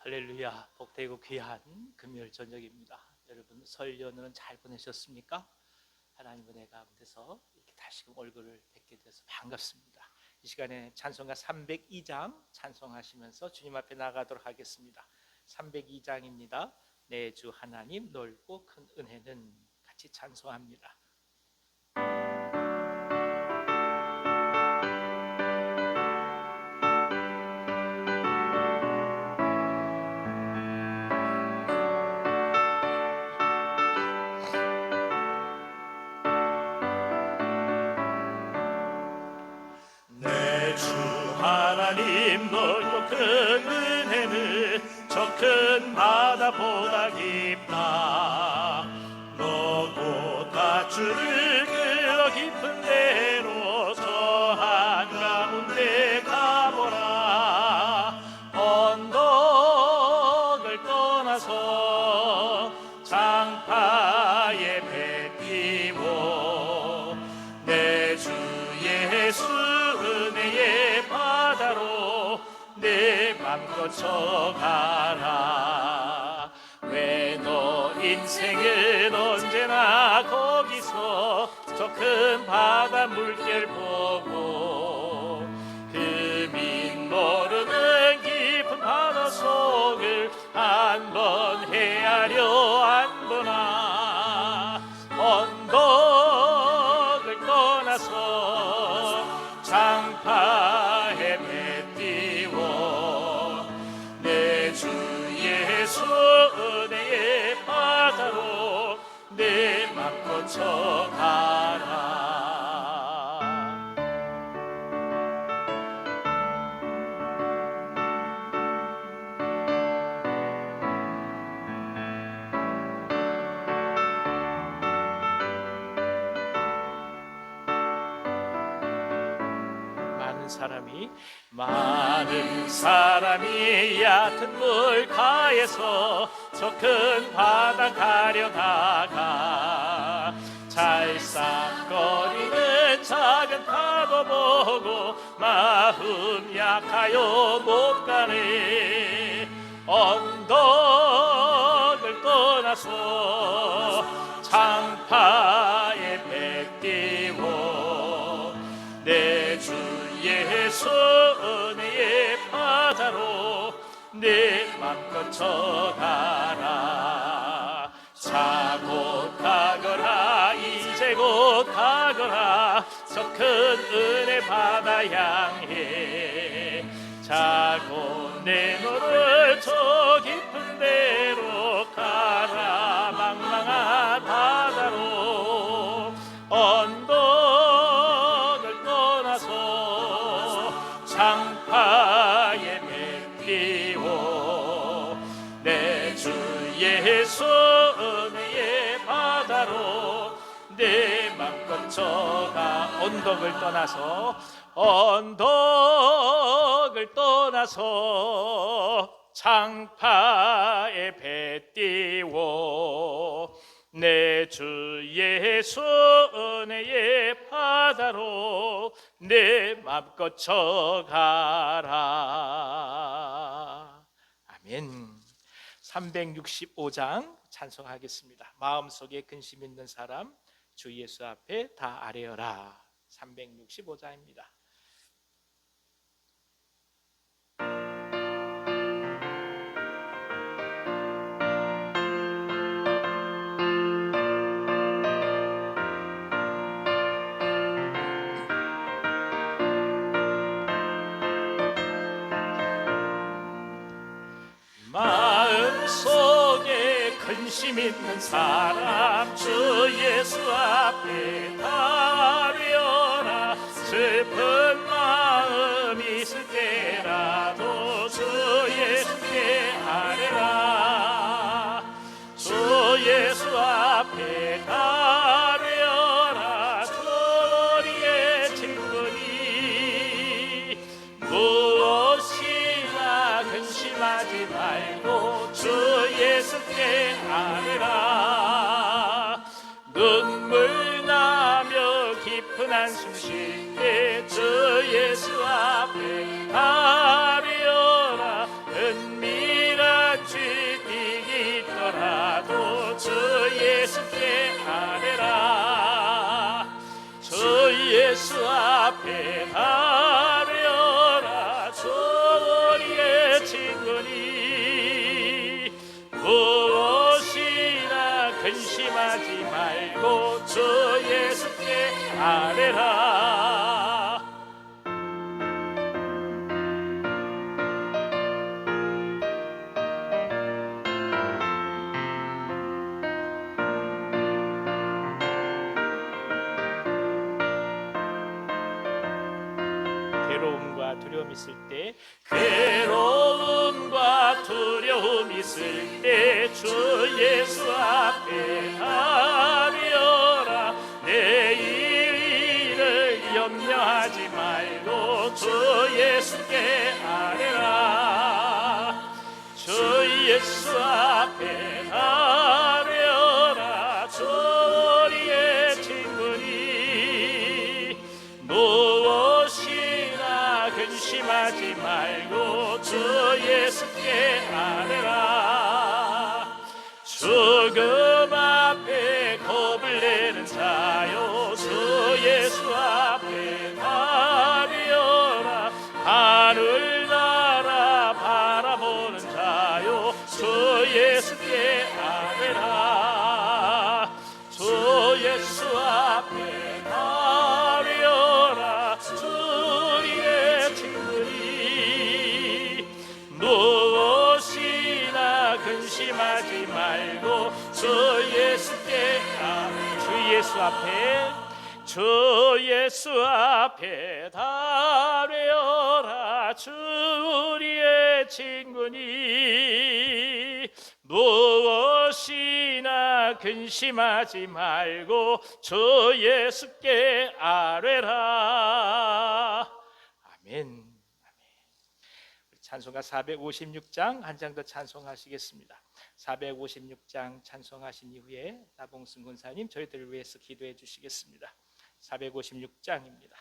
할렐루야, 복되고 귀한 금요일 저녁입니다. 여러분 설 연휴는 잘 보내셨습니까? 하나님 은혜 가운데서 이렇게 다시금 얼굴을 뵙게 돼서 반갑습니다. 이 시간에 찬송가 302장 찬송하시면서 주님 앞에 나가도록 하겠습니다. 302장입니다. 내 주 하나님 넓고 큰 은혜는, 같이 찬송합니다. 하나님 넓고 큰 은혜는 저 큰 바다보다 깊다. 너도 밧줄을 그어 깊은 데로 저 한가운데 가보라. 언덕을 떠나서 장파에 배 띄워 내 주 예수 은혜의 바다로 내 맘 거쳐가라. 왜 너 인생은 언제나 거기서 저 큰 바다 물결 보고 그 민 모르는 깊은 바다 속을 한번 헤아려 안 보나. 언덕을 떠나서 장파에 배 띄워 내 주 예수 은혜의 바다로 내 맘 거쳐가라. 많은 사람이 얕은 물가에서 저 큰 바다 가려다가 찰싹거리는 작은 파도 보고 마음 약하여 못 가네. 언덕을 떠나서 장파에 배 띄워 내 주 예수 은혜의 바다로 내 맘 거쳐가라. 자 곧 가거라, 이제 곧 가거라. 저 큰 은혜 바다 향해 자 곧 내 너를 저 깊은 데로 가라. 망망한 바다로 언덕을 떠나서 장파에 배 띄워 내 주 예수 은혜의 바다로 내 맘 거쳐가. 언덕을 떠나서 장파에 배 띄워 내 주 예수 은혜의 바다로 내 맘 거쳐가라. 아멘. 365장 찬송하겠습니다. 마음속에 근심 있는 사람 주 예수 앞에 다 아뢰어라. 365장입니다. 마음속에 근심 있는 사람 주 예수 앞에 다 아뢰어라. 슬픈 마음 있을 때라도 주 예수께 아뢰라. 주 예수 앞에 다 아뢰어라. 우리의 친구니 무엇이나 근심하지 말고 주 예수께 아뢰라. 눈물 나며 깊은 한숨 쉴 때 주 예수 앞에 아뢰어라. 은밀한 말고 주 예수께 아뢰라. 주 예수 앞에 아뢰어라. 주 우리의 친구니 무엇이나 근심하지 말고 주 예수께 아뢰라. 괴로움과 두려움 있을 때, 괴로움과 두려움 있을 때 주 예수 앞에 아뢰어라. 내일을 염려하지 말고 주 예수께 아뢰라. 주 예수 앞에 아뢰어라. 주 우리의 친구니 무엇이나 근심하지 말고 주 예수께 아뢰라. 죽음 앞에 겁을 내는 자요 주 예수 앞에 아뢰어라. 하늘나라 바라보는 자요 주 예수께 아뢰라. 주 예수 앞에 아뢰어라. 주 우리의 친구니 무엇이나 근심하지 말고 주 예수께 주 예수 앞에 주 예수 앞에 아뢰어라. 주 우리의 친구니 무엇이나 근심하지 말고 주 예수께 아뢰라. 아멘. 찬송가 456장 한 장 더 찬송하시겠습니다. 456장 찬송하신 이후에 나봉순 군사님 저희들을 위해서 기도해 주시겠습니다. 456장입니다.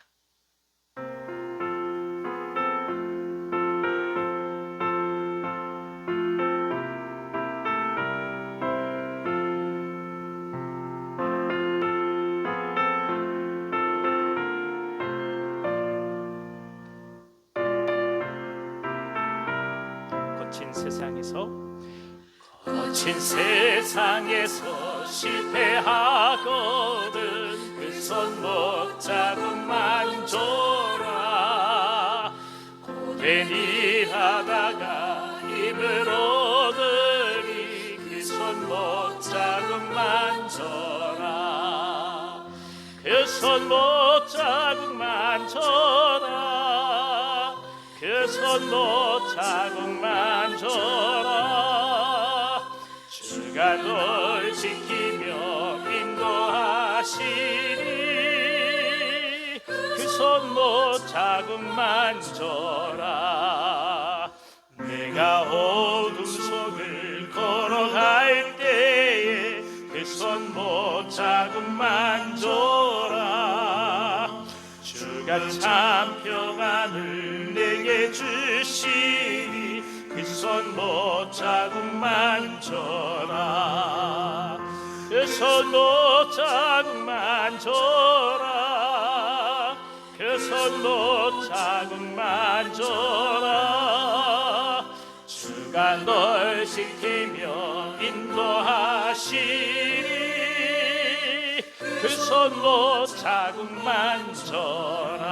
거친 세상에서 실패하거든 그 손목 자국만 줘라. 고된 일하다가 힘을 얻으니 그 손목 자국만 줘라. 그 손목 자국만 줘라. 그 손목 자국만 줘라. 주가 널 지키며 인도하시니 그 손목 자국만 줘라. 내가 어둠 속을 걸어갈 때에 그 손목 자국만 줘라. 주가 참 평안을 내게 주시니 그 손목 자국만 줘라. 그 손목 자국만 줘라. 그 손목 자국만 줘라. 주가 널 지키며 인도하시니 그 손목 자국만 줘라.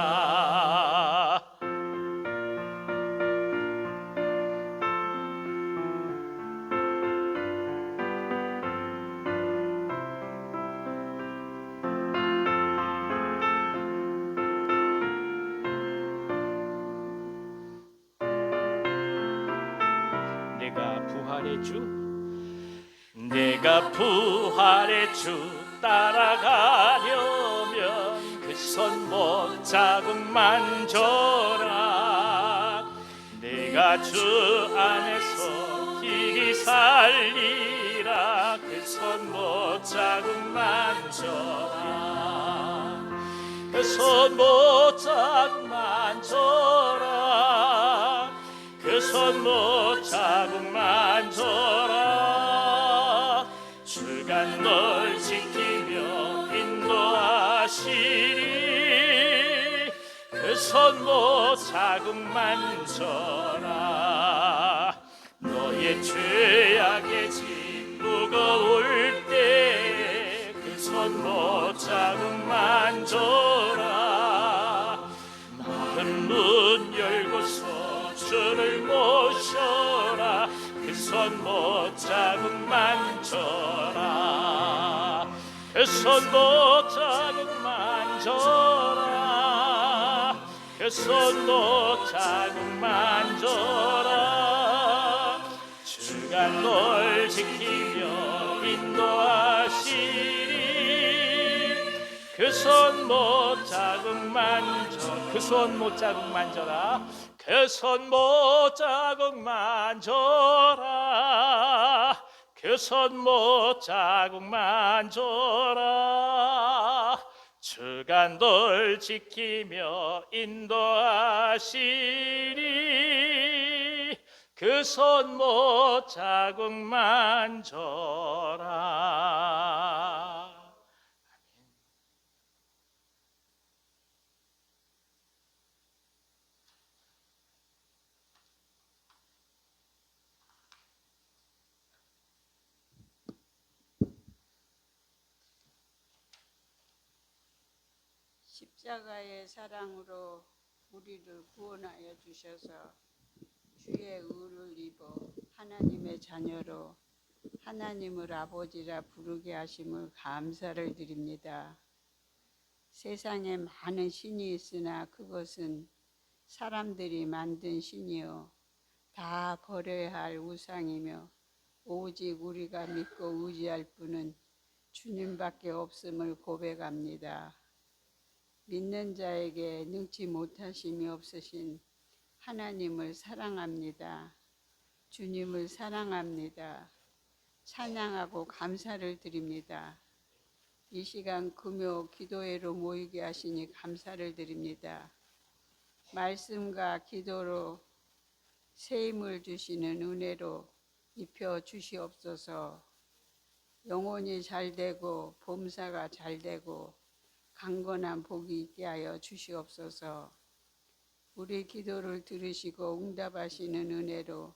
내가 부활의 주 따라가려면 그 손목 자국만 줘라. 내가 주 안에서 길이 살리라. 그 손목 자국만 줘라. 그 손목 자국만 줘라. 그 손목 자국만 줘라. 그 손못 자국 만져라. 너의 죄악의 짐 무거울 때 그 손못 자국 만져라. 마음 문 열고서 주를 모셔라. 그 손못 자국 만져라. 그 손못 자국 만져라. 그 손못 자국 만져라. 주가 널 지키며 인도하시리. 그 손못 자국 만져. 그 손못 자국 만져라. 그 손못 자국 만져라. 그 손못 자국 만져라. 주가 널 지키며 인도하시리. 그 손못 자국 만져라. 십자가의 사랑으로 우리를 구원하여 주셔서 주의 의를 입어 하나님의 자녀로 하나님을 아버지라 부르게 하심을 감사를 드립니다. 세상에 많은 신이 있으나 그것은 사람들이 만든 신이요 다 버려야 할 우상이며 오직 우리가 믿고 의지할 분은 주님밖에 없음을 고백합니다. 믿는 자에게 능치 못하심이 없으신 하나님을 사랑합니다. 주님을 사랑합니다. 찬양하고 감사를 드립니다. 이 시간 금요 기도회로 모이게 하시니 감사를 드립니다. 말씀과 기도로 새 힘을 주시는 은혜로 입혀 주시옵소서. 영혼이 잘되고 범사가 잘되고 강건한 복이 있게 하여 주시옵소서. 우리 기도를 들으시고 응답하시는 은혜로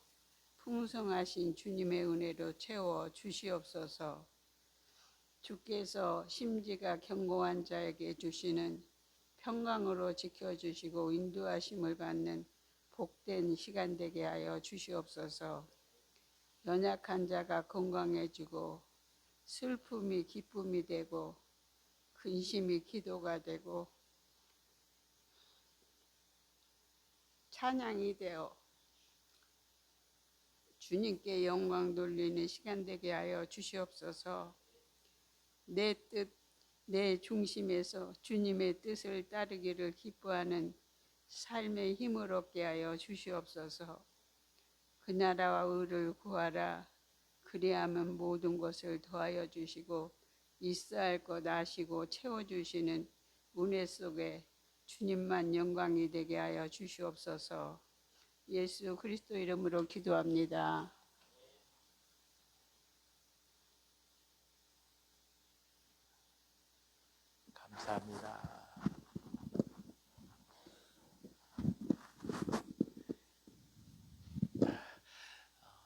풍성하신 주님의 은혜로 채워 주시옵소서. 주께서 심지가 견고한 자에게 주시는 평강으로 지켜주시고 인도하심을 받는 복된 시간 되게 하여 주시옵소서. 연약한 자가 건강해지고 슬픔이 기쁨이 되고 근심이 기도가 되고 찬양이 되어 주님께 영광 돌리는 시간 되게 하여 주시옵소서. 내 뜻, 내 중심에서 주님의 뜻을 따르기를 기뻐하는 삶의 힘을 얻게 하여 주시옵소서. 그 나라와 의를 구하라. 그리하면 모든 것을 더하여 주시고 있어야 할 것 아시고 채워주시는 은혜 속에 주님만 영광이 되게 하여 주시옵소서. 예수 그리스도 이름으로 기도합니다. 감사합니다.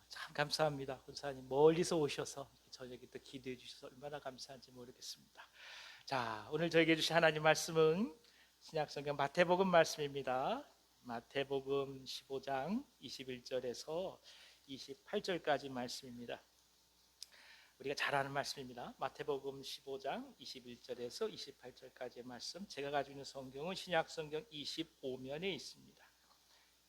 참 감사합니다. 권사님 멀리서 오셔서 저녁에 또 기도해 주셔서 얼마나 감사한지 모르겠습니다. 자, 오늘 저에게 주신 하나님 말씀은 신약성경 마태복음 말씀입니다. 마태복음 15장 21절에서 28절까지 말씀입니다. 우리가 잘 아는 말씀입니다. 마태복음 15장 21절에서 28절까지의 말씀. 제가 가지고 있는 성경은 신약성경 25면에 있습니다.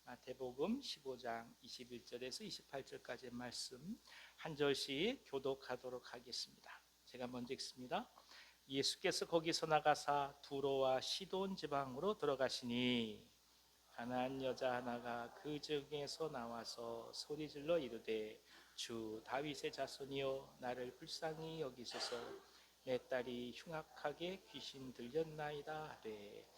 마태복음 15장 21절에서 28절까지의 말씀 한 절씩 교독하도록 하겠습니다. 제가 먼저 읽습니다. 예수께서 거기서 나가사 두로와 시돈 지방으로 들어가시니 가나안 여자 하나가 그 중에서 나와서 소리질러 이르되 주 다윗의 자손이여 나를 불쌍히 여기소서. 내 딸이 흉악하게 귀신 들렸나이다 하되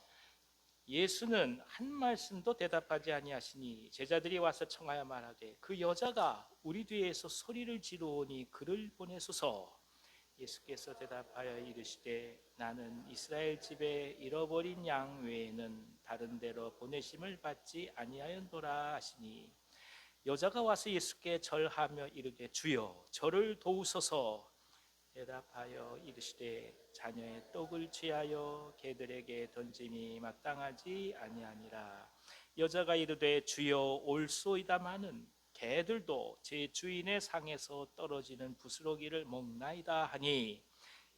예수는 한 말씀도 대답하지 아니하시니 제자들이 와서 청하여 말하되 그 여자가 우리 뒤에서 소리를 지르오니 그를 보내소서. 예수께서 대답하여 이르시되 나는 이스라엘 집에 잃어버린 양 외에는 다른 데로 보내심을 받지 아니하였노라 하시니 여자가 와서 예수께 절하며 이르되 주여 저를 도우소서. 대답하여 이르시되 자녀의 떡을 취하여 개들에게 던짐이 마땅하지 아니하니라. 여자가 이르되 주여 올소이다마는 개들도 제 주인의 상에서 떨어지는 부스러기를 먹나이다 하니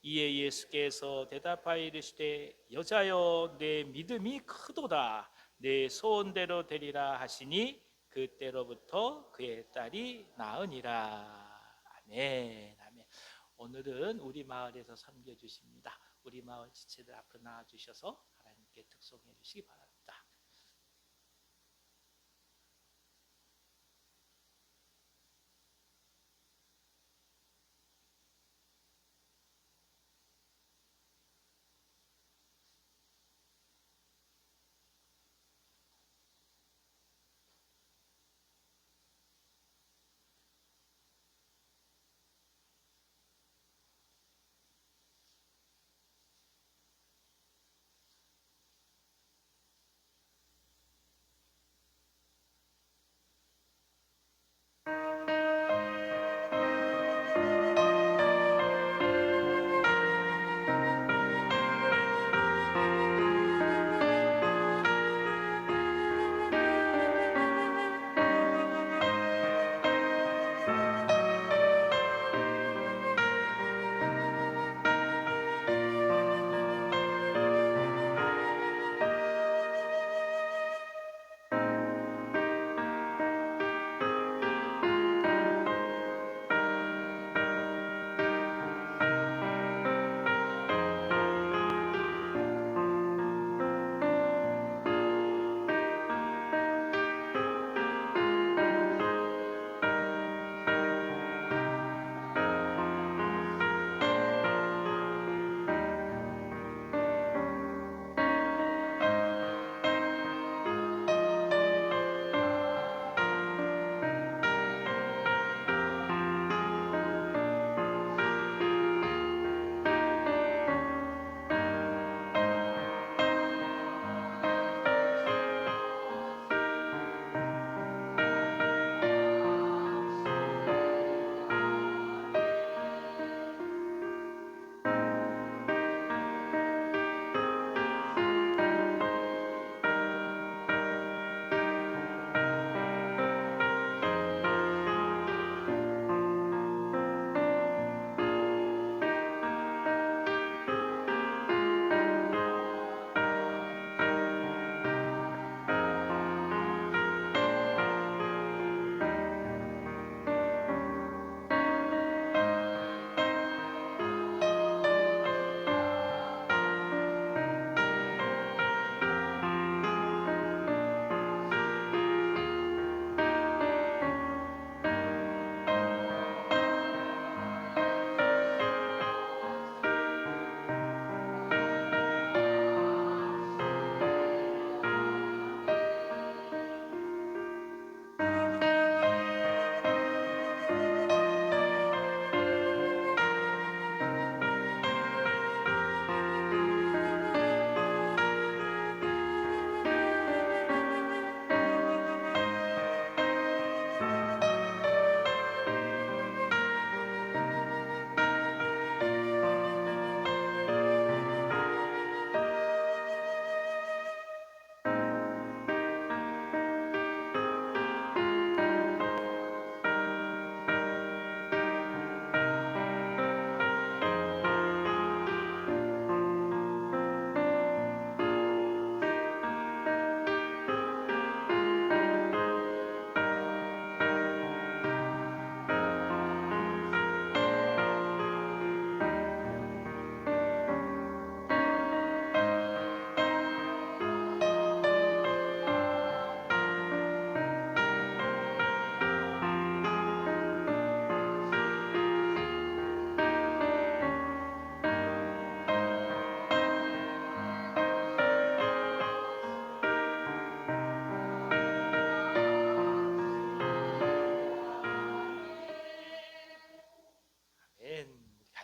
이에 예수께서 대답하여 이르시되 여자여 내 믿음이 크도다 내 소원대로 되리라 하시니 그때로부터 그의 딸이 나으니라. 아멘. 아멘. 오늘은 우리 마을에서 섬겨 주십니다. 우리 마을 지체들 앞으로 나와 주셔서 하나님께 특송해 주시기 바랍니다.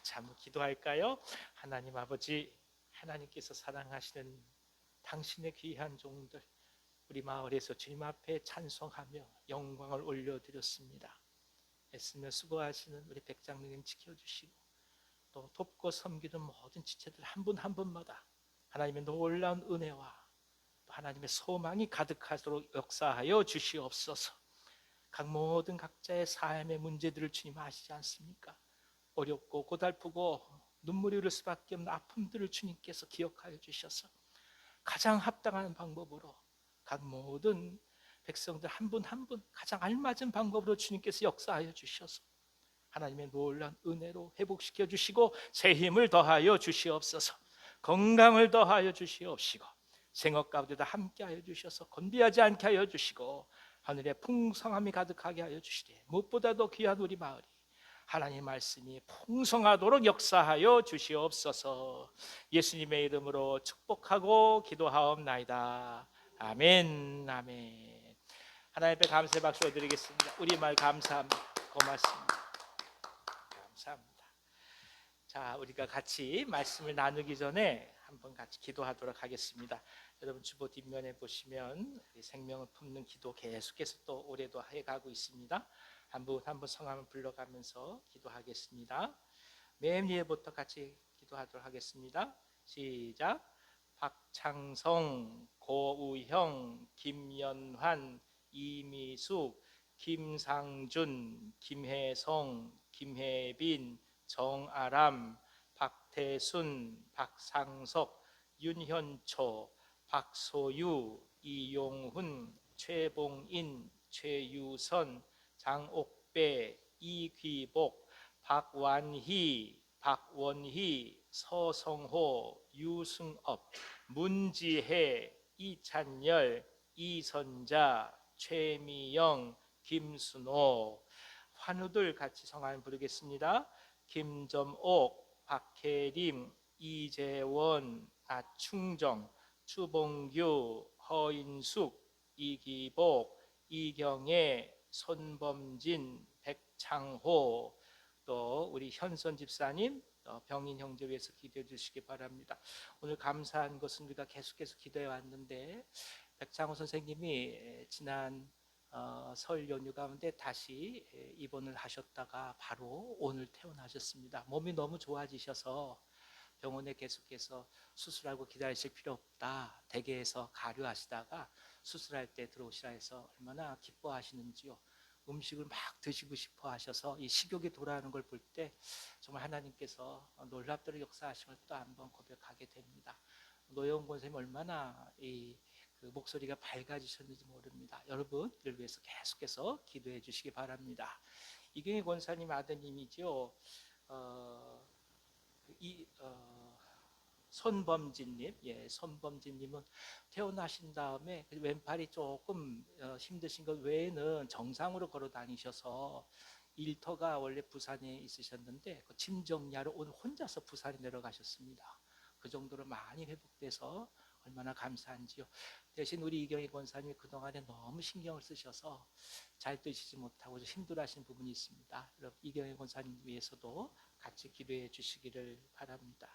같이 한번 기도할까요? 하나님 아버지, 하나님께서 사랑하시는 당신의 귀한 종들, 우리 마을에서 주님 앞에 찬송하며 영광을 올려드렸습니다. 애쓰며 수고하시는 우리 백장로님 지켜주시고, 또 돕고 섬기는 모든 지체들 한 분 한 분마다 하나님의 놀라운 은혜와 또 하나님의 소망이 가득하도록 역사하여 주시옵소서. 각 모든 각자의 삶의 문제들을 주님 아시지 않습니까? 어렵고 고달프고 눈물이 흐를 수밖에 없는 아픔들을 주님께서 기억하여 주셔서 가장 합당한 방법으로 각 모든 백성들 한 분 한 분 가장 알맞은 방법으로 주님께서 역사하여 주셔서 하나님의 놀라운 은혜로 회복시켜 주시고 새 힘을 더하여 주시옵소서. 건강을 더하여 주시옵시고 생업 가운데도 함께하여 주셔서 건비하지 않게 하여 주시고 하늘의 풍성함이 가득하게 하여 주시되 무엇보다도 귀한 우리 마을이 하나님의 말씀이 풍성하도록 역사하여 주시옵소서. 예수님의 이름으로 축복하고 기도하옵나이다. 아멘. 아멘. 하나님 앞에 감사의 박수 드리겠습니다. 우리 말 감사합니다. 고맙습니다. 감사합니다. 자, 우리가 같이 말씀을 나누기 전에 한번 같이 기도하도록 하겠습니다. 여러분 주보 뒷면에 보시면 생명을 품는 기도 계속해서 또 올해도 해가고 있습니다. 한 분 한 분 성함을 불러가면서 기도하겠습니다. 맨 위에부터 같이 기도하도록 하겠습니다. 시작. 박창성, 고우형, 김연환, 이미숙, 김상준, 김혜성, 김혜빈, 정아람, 박태순, 박상석, 윤현초, 박소유, 이용훈, 최봉인, 최유선, 장옥배, 이귀복, 박완희, 박원희, 서성호, 유승업, 문지혜, 이찬열, 이선자, 최미영, 김순호. 환우들 같이 성함 부르겠습니다. 김점옥, 박혜림, 이재원, 나충정, 추봉규, 허인숙, 이기복, 이경애, 손범진, 백창호, 또 우리 현선 집사님, 병인 형제 위해서 기도해 주시기 바랍니다. 오늘 감사한 것은 우리가 계속해서 기도해 왔는데 백창호 선생님이 지난 설 연휴 가운데 다시 입원을 하셨다가 바로 오늘 퇴원하셨습니다. 몸이 너무 좋아지셔서 병원에 계속해서 수술하고 기다리실 필요 없다, 대개에서 가려하시다가 수술할 때 들어오시라 해서 얼마나 기뻐하시는지요. 음식을 막 드시고 싶어 하셔서 이 식욕이 돌아오는 걸 볼 때 정말 하나님께서 놀랍도록 역사하심을 또 한번 고백하게 됩니다. 노영훈 권사님 얼마나 그 목소리가 밝아지셨는지 모릅니다. 여러분을 위해서 계속해서 기도해 주시기 바랍니다. 이경희 권사님 아드님이죠. 손범진님, 손범진님은 퇴원하신 다음에 왼팔이 조금 힘드신 것 외에는 정상으로 걸어 다니셔서 일터가 원래 부산에 있으셨는데 그 짐 정리하러 오늘 혼자서 부산에 내려가셨습니다. 그 정도로 많이 회복돼서 얼마나 감사한지요. 대신 우리 이경희 권사님이 그동안에 너무 신경을 쓰셔서 잘 드시지 못하고 힘들어하시는 부분이 있습니다. 여러분 이경희 권사님 위해서도 같이 기도해 주시기를 바랍니다.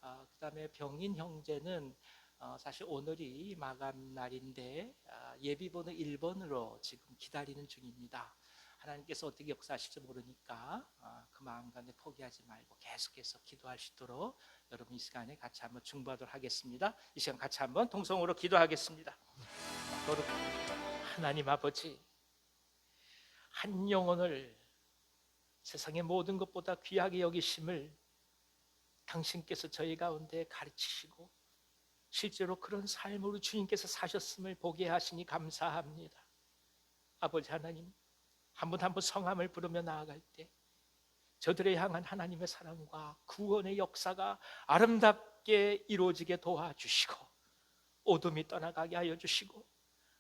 그 다음에 병인 형제는 사실 오늘이 마감 날인데 예비번호 1번으로 지금 기다리는 중입니다. 하나님께서 어떻게 역사하실지 모르니까 그 마음 가운데 포기하지 말고 계속해서 기도할 수 있도록 여러분 이 시간에 같이 한번 중보하도록 하겠습니다. 이 시간 같이 한번 통성으로 기도하겠습니다. 하나님 아버지, 한 영혼을 세상의 모든 것보다 귀하게 여기심을 당신께서 저희 가운데 가르치시고 실제로 그런 삶으로 주님께서 사셨음을 보게 하시니 감사합니다. 아버지 하나님, 한 분 한 분 성함을 부르며 나아갈 때 저들을 향한 하나님의 사랑과 구원의 역사가 아름답게 이루어지게 도와주시고 어둠이 떠나가게 하여 주시고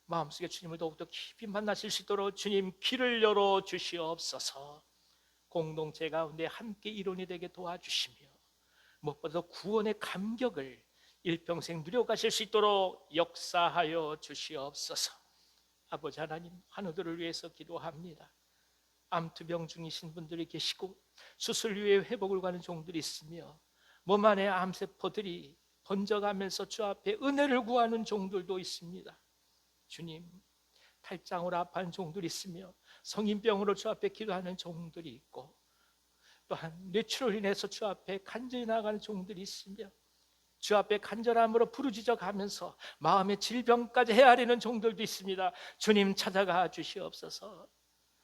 마음속에 주님을 더욱더 깊이 만나실 수 있도록 주님 길을 열어 주시옵소서. 공동체 가운데 함께 일원이 되게 도와주시며 무엇보다도 구원의 감격을 일평생 누려가실 수 있도록 역사하여 주시옵소서. 아버지 하나님, 환우들을 위해서 기도합니다. 암투병 중이신 분들이 계시고 수술 후에 회복을 가는 종들이 있으며 몸 안에 암세포들이 번져가면서 주 앞에 은혜를 구하는 종들도 있습니다. 주님, 탈장으로 아파하는 종들이 있으며 성인병으로 주 앞에 기도하는 종들이 있고 또한 뇌출을 인해서 주 앞에 간절히 나아가는 종들이 있으며 주 앞에 간절함으로 부르짖어 가면서 마음의 질병까지 헤아리는 종들도 있습니다. 주님 찾아가 주시옵소서.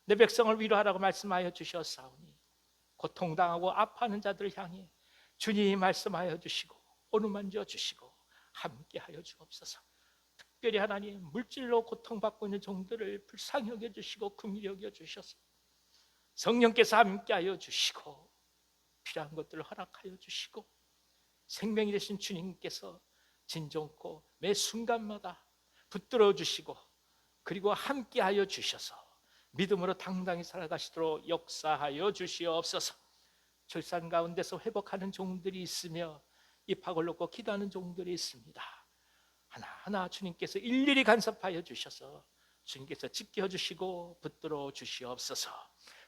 내 백성을 위로하라고 말씀하여 주셨사오니 고통당하고 아파하는 자들을 향해 주님이 말씀하여 주시고 어루만져 주시고 함께하여 주옵소서. 특별히 하나님, 물질로 고통받고 있는 종들을 불쌍히 여겨주시고 긍휼히 여겨주셔서 성령께서 함께하여 주시고 필요한 것들을 허락하여 주시고 생명이 되신 주님께서 진정코 매 순간마다 붙들어 주시고 그리고 함께하여 주셔서 믿음으로 당당히 살아가시도록 역사하여 주시옵소서. 절산 가운데서 회복하는 종들이 있으며 입학을 놓고 기도하는 종들이 있습니다. 하나하나 주님께서 일일이 간섭하여 주셔서 주님께서 지켜주시고 붙들어 주시옵소서.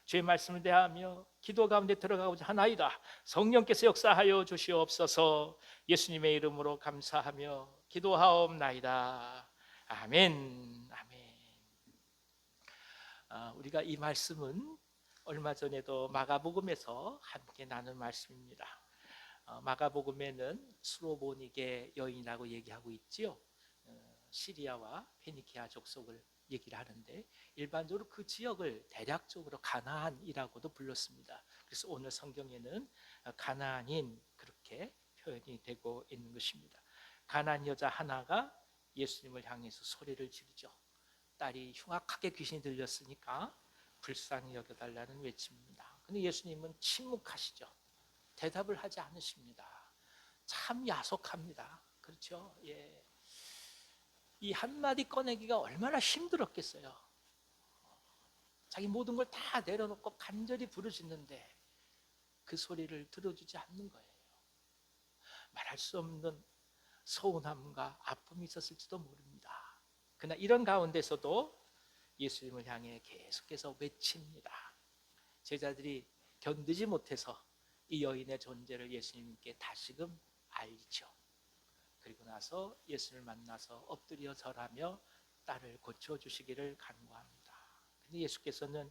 주의 말씀을 대하며 기도 가운데 들어가고자 하나이다. 성령께서 역사하여 주시옵소서. 예수님의 이름으로 감사하며 기도하옵나이다. 아멘. 아멘. 우리가 이 말씀은 얼마 전에도 마가복음에서 함께 나눈 말씀입니다. 마가복음에는 수로보니게 여인이라고 얘기하고 있지요. 시리아와 페니키아 족속을 얘기를 하는데 일반적으로 그 지역을 대략적으로 가나안이라고도 불렀습니다. 그래서 오늘 성경에는 가나안인 그렇게 표현이 되고 있는 것입니다. 가나안 여자 하나가 예수님을 향해서 소리를 지르죠. 딸이 흉악하게 귀신이 들렸으니까 불쌍히 여겨달라는 외침입니다. 근데 예수님은 침묵하시죠. 대답을 하지 않으십니다. 참 야속합니다. 그렇죠? 예. 이 한마디 꺼내기가 얼마나 힘들었겠어요. 자기 모든 걸 다 내려놓고 간절히 부르짖는데 그 소리를 들어주지 않는 거예요. 말할 수 없는 서운함과 아픔이 있었을지도 모릅니다. 그러나 이런 가운데서도 예수님을 향해 계속해서 외칩니다. 제자들이 견디지 못해서 이 여인의 존재를 예수님께 다시금 알리죠. 그리고 나서 예수를 만나서 엎드려 절하며 딸을 고쳐주시기를 간구합니다. 근데 예수께서는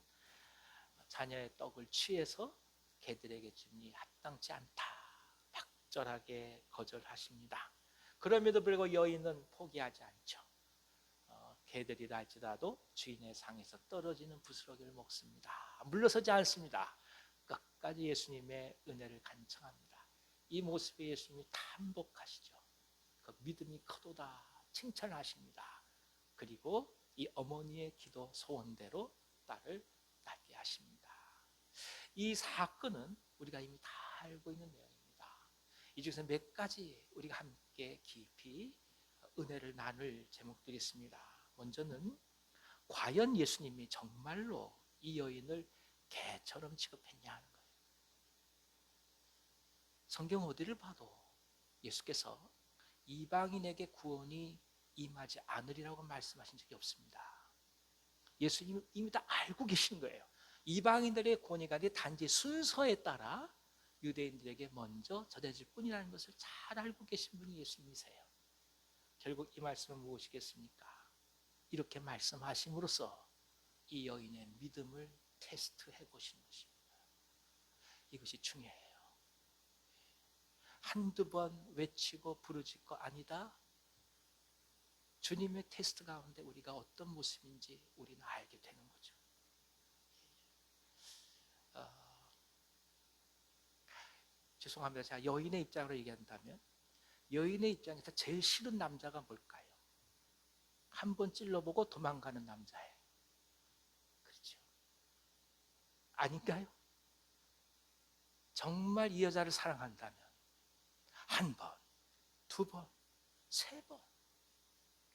자녀의 떡을 취해서 개들에게 주니 합당치 않다. 박절하게 거절하십니다. 그럼에도 불구하고 여인은 포기하지 않죠. 개들이라 할지라도 주인의 상에서 떨어지는 부스러기를 먹습니다. 물러서지 않습니다. 끝까지 예수님의 은혜를 간청합니다. 이 모습에 예수님이 탐복하시죠. 그 믿음이 크도다 칭찬하십니다. 그리고 이 어머니의 기도 소원대로 딸을 낳게 하십니다. 이 사건은 우리가 이미 다 알고 있는 내용입니다. 이 중에서 몇 가지 우리가 함께 깊이 은혜를 나눌 제목들이 있습니다. 먼저는 과연 예수님이 정말로 이 여인을 개처럼 취급했냐 하는 거예요. 성경 어디를 봐도 예수께서 이방인에게 구원이 임하지 않으리라고 말씀하신 적이 없습니다. 예수님은 이미 다 알고 계신 거예요. 이방인들의 구원이 아니라 단지 순서에 따라 유대인들에게 먼저 전해질 뿐이라는 것을 잘 알고 계신 분이 예수님이세요. 결국 이 말씀은 무엇이겠습니까? 이렇게 말씀하심으로써 이 여인의 믿음을 테스트해 보시는 것입니다. 이것이 중요해요. 한두 번 외치고 부르짖고 아니다. 주님의 테스트 가운데 우리가 어떤 모습인지 우리는 알게 되는 거죠. 죄송합니다. 제가 여인의 입장으로 얘기한다면 여인의 입장에서 제일 싫은 남자가 뭘까요? 한 번 찔러보고 도망가는 남자예요. 그렇죠? 아닌가요? 정말 이 여자를 사랑한다면 한 번, 두 번, 세 번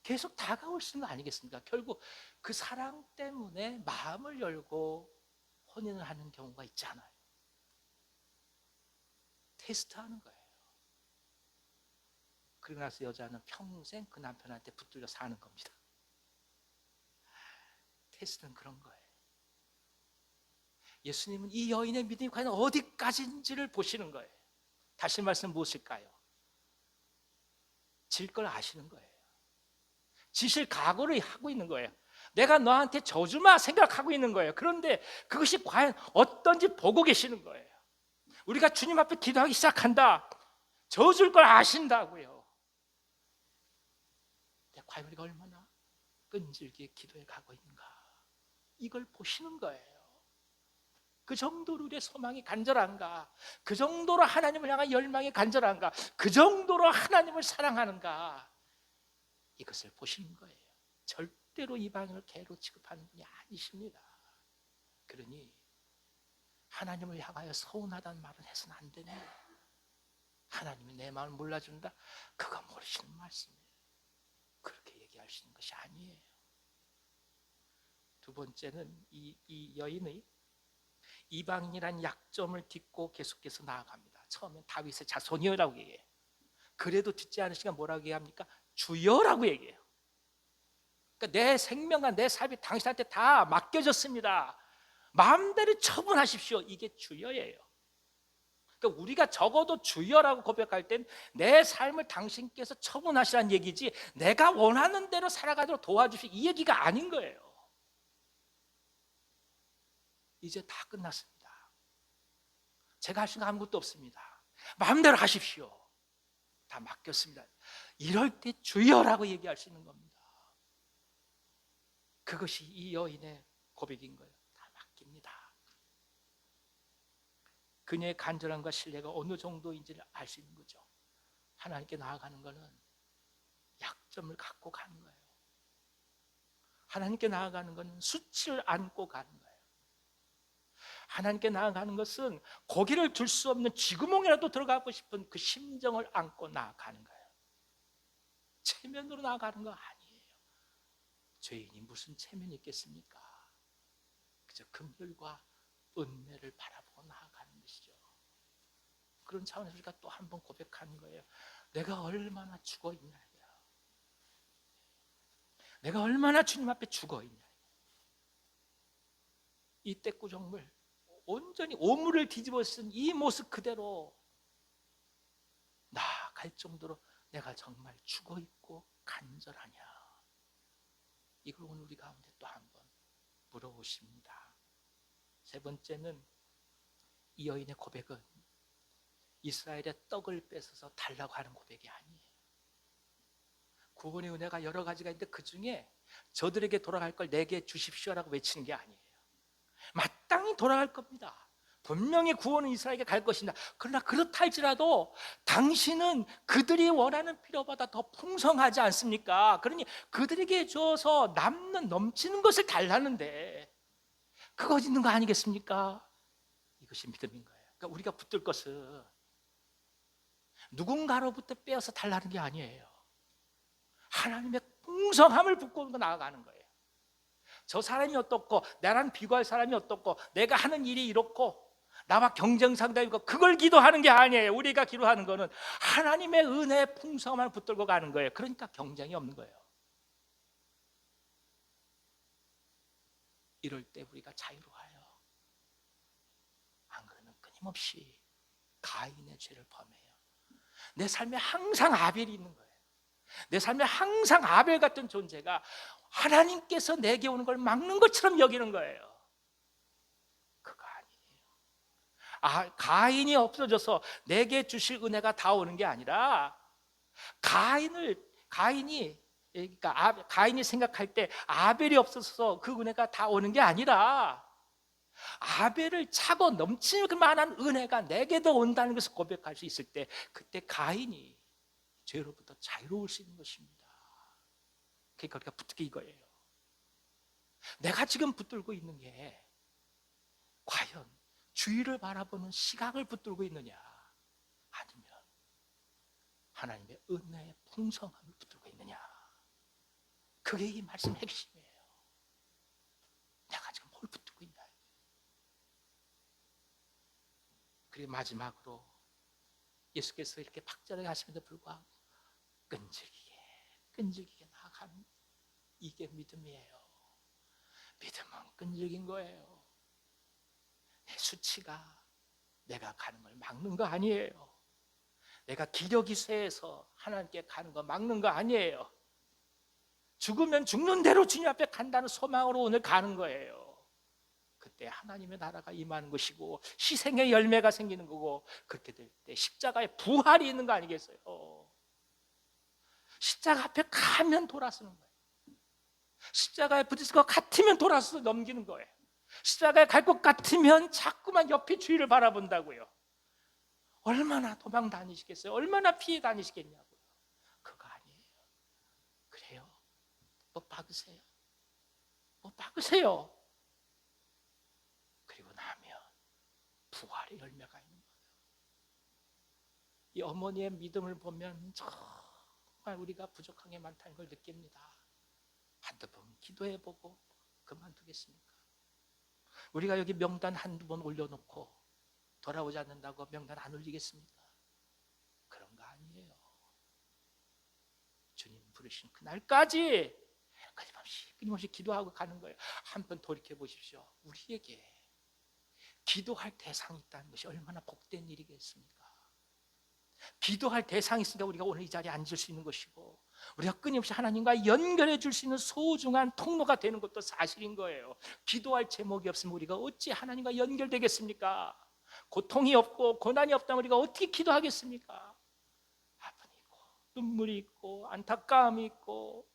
계속 다가올 수 있는 거 아니겠습니까? 결국 그 사랑 때문에 마음을 열고 혼인을 하는 경우가 있잖아요. 테스트하는 거예요. 그리고 나서 여자는 평생 그 남편한테 붙들려 사는 겁니다. 테스트는 그런 거예요. 예수님은 이 여인의 믿음이 과연 어디까지인지를 보시는 거예요. 다시 말씀 무엇일까요? 질 걸 아시는 거예요. 지실 각오를 하고 있는 거예요. 내가 너한테 져주마 생각하고 있는 거예요. 그런데 그것이 과연 어떤지 보고 계시는 거예요. 우리가 주님 앞에 기도하기 시작한다. 져줄 걸 아신다고요. 근데 과연 우리가 얼마나 끈질기게 기도해 가고 있는가, 이걸 보시는 거예요. 그 정도로 우리의 소망이 간절한가, 그 정도로 하나님을 향한 열망이 간절한가, 그 정도로 하나님을 사랑하는가, 이것을 보시는 거예요. 절대로 이방인을 개로 취급하는 분이 아니십니다. 그러니 하나님을 향하여 서운하다는 말은 해서는 안 됩니다. 하나님이 내 마음을 몰라준다, 그거 모르시는 말씀이에요. 그렇게 얘기하시는 것이 아니에요. 두 번째는 이 여인의 이방인이란 약점을 딛고 계속해서 나아갑니다. 처음엔 다윗의 자손이여라고 얘기해요. 그래도 듣지 않으시니까 뭐라고 얘기합니까? 주여라고 얘기해요. 그러니까 내 생명과 내 삶이 당신한테 다 맡겨졌습니다. 마음대로 처분하십시오. 이게 주여예요. 그러니까 우리가 적어도 주여라고 고백할 땐 내 삶을 당신께서 처분하시라는 얘기지, 내가 원하는 대로 살아가도록 도와주시오, 이 얘기가 아닌 거예요. 이제 다 끝났습니다. 제가 할 수 있는 아무것도 없습니다. 마음대로 하십시오. 다 맡겼습니다. 이럴 때 주여라고 얘기할 수 있는 겁니다. 그것이 이 여인의 고백인 거예요. 다 맡깁니다. 그녀의 간절함과 신뢰가 어느 정도인지를 알 수 있는 거죠. 하나님께 나아가는 것은 약점을 갖고 가는 거예요. 하나님께 나아가는 것은 수치를 안고 가는 거예요. 하나님께 나아가는 것은 고개를 들 수 없는 쥐구멍이라도 들어가고 싶은 그 심정을 안고 나아가는 거예요. 체면으로 나아가는 거 아니에요. 죄인이 무슨 체면이 있겠습니까? 그저 긍휼과 은혜를 바라보고 나아가는 것이죠. 그런 차원에서 우리가 또 한 번 고백하는 거예요. 내가 얼마나 죽어있냐, 내가 얼마나 주님 앞에 죽어있냐. 이 떼꾸정물, 온전히 오물을 뒤집어 쓴 이 모습 그대로 나아갈 정도로 내가 정말 죽어있고 간절하냐, 이걸 오늘 우리 가운데 또 한 번 물어보십니다. 세 번째는 이 여인의 고백은 이스라엘의 떡을 뺏어서 달라고 하는 고백이 아니에요. 구원의 은혜가 여러 가지가 있는데 그 중에 저들에게 돌아갈 걸 내게 주십시오라고 외치는 게 아니에요. 마땅히 돌아갈 겁니다. 분명히 구원은 이스라엘에게 갈 것이다. 그러나 그렇다 할지라도 당신은 그들이 원하는 필요보다 더 풍성하지 않습니까? 그러니 그들에게 줘서 남는 넘치는 것을 달라는데 그거 있는 거 아니겠습니까? 이것이 믿음인 거예요. 그러니까 우리가 붙들 것은 누군가로부터 빼앗아 달라는 게 아니에요. 하나님의 풍성함을 붙고 나아가는 거예요. 저 사람이 어떻고, 나랑 비교할 사람이 어떻고, 내가 하는 일이 이렇고, 나와 경쟁 상대가 있고, 그걸 기도하는 게 아니에요. 우리가 기도하는 거는 하나님의 은혜의 풍성함을 붙들고 가는 거예요. 그러니까 경쟁이 없는 거예요. 이럴 때 우리가 자유로워요. 안 그러면 끊임없이 가인의 죄를 범해요. 내 삶에 항상 아벨이 있는 거예요. 내 삶에 항상 아벨 같은 존재가 하나님께서 내게 오는 걸 막는 것처럼 여기는 거예요. 그거 아니에요. 가인이 없어져서 내게 주실 은혜가 다 오는 게 아니라 가인이 생각할 때 아벨이 없어서 그 은혜가 다 오는 게 아니라 아벨을 차고 넘칠 만한 은혜가 내게도 온다는 것을 고백할 수 있을 때, 그때 가인이 죄로부터 자유로울 수 있는 것입니다. 그러니까 우리가 붙들게 이거예요. 내가 지금 붙들고 있는 게 과연 주위를 바라보는 시각을 붙들고 있느냐, 아니면 하나님의 은혜의 풍성함을 붙들고 있느냐. 그게 이 말씀 핵심이에요. 내가 지금 뭘 붙들고 있냐. 그리고 마지막으로 예수께서 이렇게 박절하게 하심에도 불구하고 끈질기게 나아가는, 이게 믿음이에요. 믿음은 끈질긴 거예요. 수치가 내가 가는 걸 막는 거 아니에요. 내가 기력이 쇠해서 하나님께 가는 거 막는 거 아니에요. 죽으면 죽는 대로 주님 앞에 간다는 소망으로 오늘 가는 거예요. 그때 하나님의 나라가 임하는 것이고 희생의 열매가 생기는 거고, 그렇게 될 때 십자가에 부활이 있는 거 아니겠어요? 십자가 앞에 가면 돌아서는 거예요. 십자가에 부딪힐 것 같으면 돌아서 넘기는 거예요. 십자가에 갈 것 같으면 자꾸만 옆에 주위를 바라본다고요. 얼마나 도망 다니시겠어요? 얼마나 피해 다니시겠냐고요. 그거 아니에요. 그래요. 못 박으세요. 못 박으세요. 그리고 나면 부활의 열매가 있는 거예요. 이 어머니의 믿음을 보면 정말 우리가 부족한 게 많다는 걸 느낍니다. 한두 번 기도해보고 그만두겠습니까? 우리가 여기 명단 한두 번 올려놓고 돌아오지 않는다고 명단 안 올리겠습니까? 그런 거 아니에요. 주님 부르신 그날까지 끊임없이 기도하고 가는 거예요. 한번 돌이켜보십시오. 우리에게 기도할 대상이 있다는 것이 얼마나 복된 일이겠습니까? 기도할 대상이 있으니까 우리가 오늘 이 자리에 앉을 수 있는 것이고, 우리가 끊임없이 하나님과 연결해 줄 수 있는 소중한 통로가 되는 것도 사실인 거예요. 기도할 제목이 없으면 우리가 어찌 하나님과 연결되겠습니까? 고통이 없고 고난이 없다면 우리가 어떻게 기도하겠습니까? 아픔이 있고 눈물이 있고 안타까움이 있고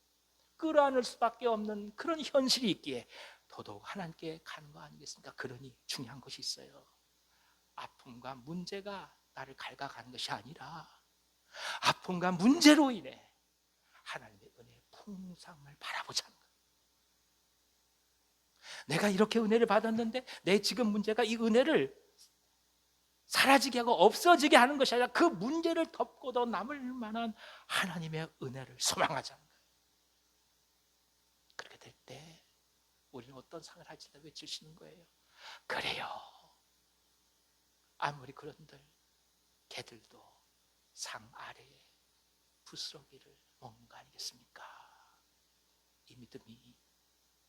끌어안을 수밖에 없는 그런 현실이 있기에 더더욱 하나님께 가는 거 아니겠습니까? 그러니 중요한 것이 있어요. 아픔과 문제가 나를 갉아가는 것이 아니라 아픔과 문제로 인해 하나님의 은혜의 풍성함을 바라보자는 거예요. 내가 이렇게 은혜를 받았는데 내 지금 문제가 이 은혜를 사라지게 하고 없어지게 하는 것이 아니라 그 문제를 덮고도 남을 만한 하나님의 은혜를 소망하자는 거예요. 그렇게 될 때 우리는 어떤 상을 할지도 외치시는 거예요. 그래요. 아무리 그런들 개들도 상 아래에 부스러기를 먹는 거 아니겠습니까? 이 믿음이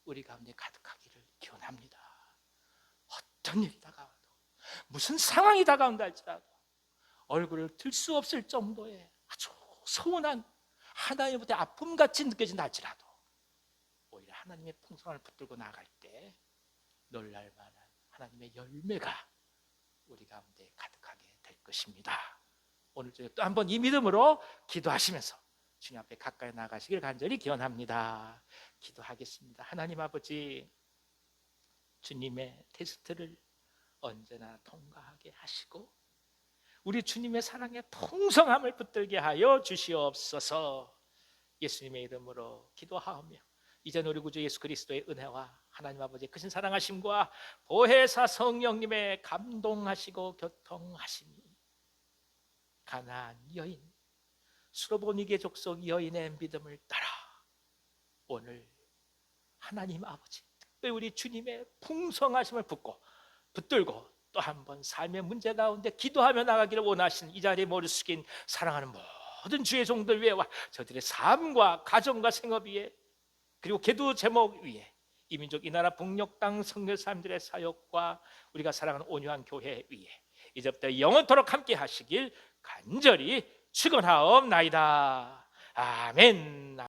우리 가운데 가득하기를 기원합니다. 어떤 일이 다가와도, 무슨 상황이 다가온다 할지라도 얼굴을 들 수 없을 정도의 아주 서운한 하나님부터 아픔같이 느껴진다 할지라도 오히려 하나님의 풍성함을 붙들고 나아갈 때 놀랄 만한 하나님의 열매가 우리 가운데 가득하게 될 것입니다. 오늘 저녁 또 한번 이 믿음으로 기도하시면서 주님 앞에 가까이 나가시길 간절히 기원합니다. 기도하겠습니다. 하나님 아버지, 주님의 테스트를 언제나 통과하게 하시고 우리 주님의 사랑의 풍성함을 붙들게 하여 주시옵소서. 예수님의 이름으로 기도하오며 이제 우리 구주 예수 그리스도의 은혜와 하나님 아버지의 크신 사랑하심과 보혜사 성령님의 감동하시고 교통하심이 가나안 여인, 수로보니게 족속 여인의 믿음을 따라 오늘 하나님 아버지, 특별히 우리 주님의 풍성하심을 붙들고 또 한 번 삶의 문제 가운데 기도하며 나가기를 원하시는 이 자리에 머리 숙인 사랑하는 모든 주의 종들 위에와 저들의 삶과 가정과 생업 위에 그리고 기도 제목 위에 이 민족 이 나라 북녘 땅 선교사님들의 사역과 우리가 사랑하는 온유한 교회 위에 이제부터 영원토록 함께 하시길 간절히 축원하옵나이다. 아멘.